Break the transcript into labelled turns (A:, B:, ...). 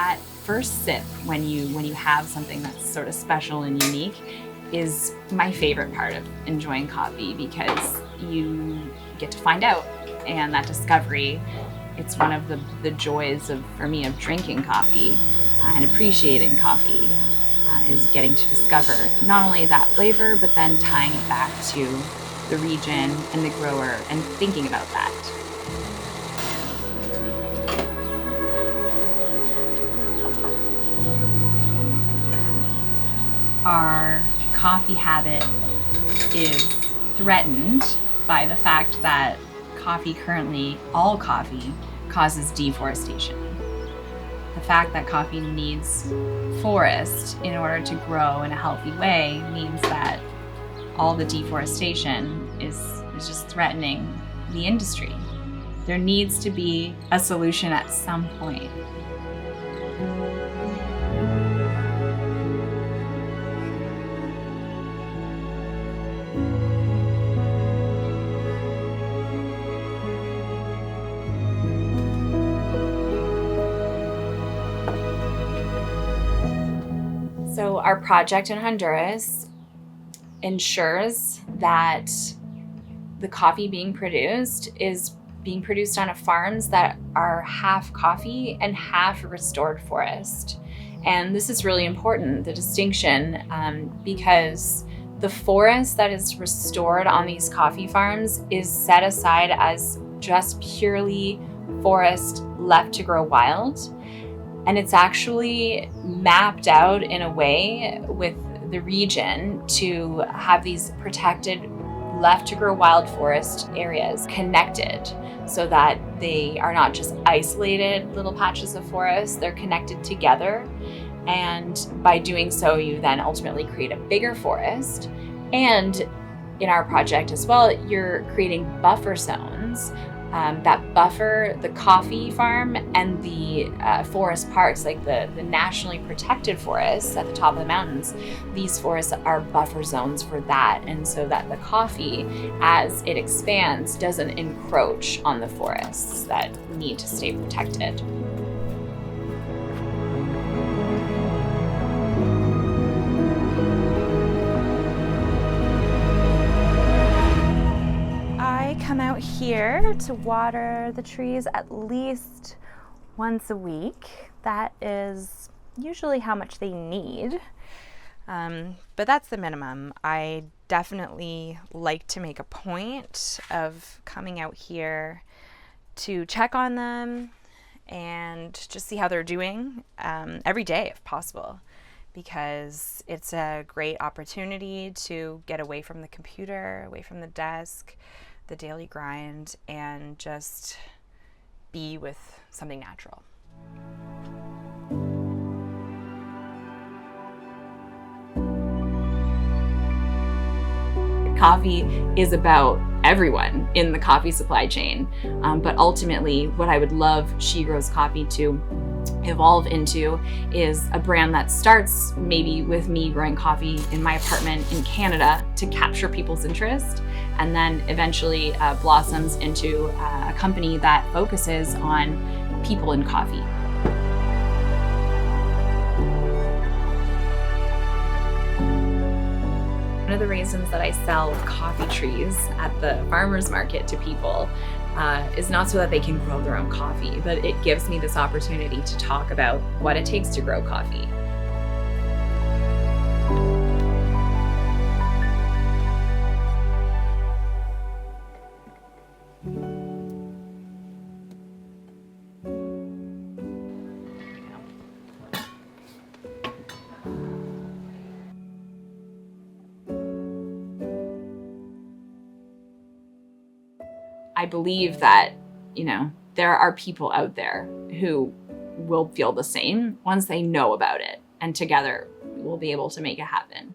A: that first sip when you have something that's sort of special and unique is my favorite part of enjoying coffee, because you get to find out, and that discovery, it's one of the joys for me of drinking coffee and appreciating coffee, is getting to discover not only that flavor, but then tying it back to the region and the grower and thinking about that. Our coffee habit is threatened by the fact that all coffee causes deforestation. The fact that coffee needs forest in order to grow in a healthy way means that all the deforestation is just threatening the industry. There needs to be a solution at some point. So our project in Honduras ensures that the coffee being produced is being produced on farms that are half coffee and half restored forest. And this is really important, the distinction, because the forest that is restored on these coffee farms is set aside as just purely forest left to grow wild. And it's actually mapped out in a way with the region to have these protected left to grow wild forest areas connected, so that they are not just isolated little patches of forest, they're connected together. And by doing so, you then ultimately create a bigger forest. And in our project as well, you're creating buffer zones that buffer the coffee farm and the forest parks, like the nationally protected forests at the top of the mountains. These forests are buffer zones for that, and so that the coffee, as it expands, doesn't encroach on the forests that need to stay protected. I come out here to water the trees at least once a week. That is usually how much they need, but that's the minimum. I definitely like to make a point of coming out here to check on them and just see how they're doing every day if possible, because it's a great opportunity to get away from the computer, away from the desk, the daily grind, and just be with something natural. Coffee is about everyone in the coffee supply chain, but ultimately what I would love She Grows Coffee to evolve into is a brand that starts maybe with me growing coffee in my apartment in Canada to capture people's interest, and then eventually blossoms into a company that focuses on people in coffee. One of the reasons that I sell coffee trees at the farmers market to people is not so that they can grow their own coffee, but it gives me this opportunity to talk about what it takes to grow coffee. I believe that, there are people out there who will feel the same once they know about it, and together we'll be able to make it happen.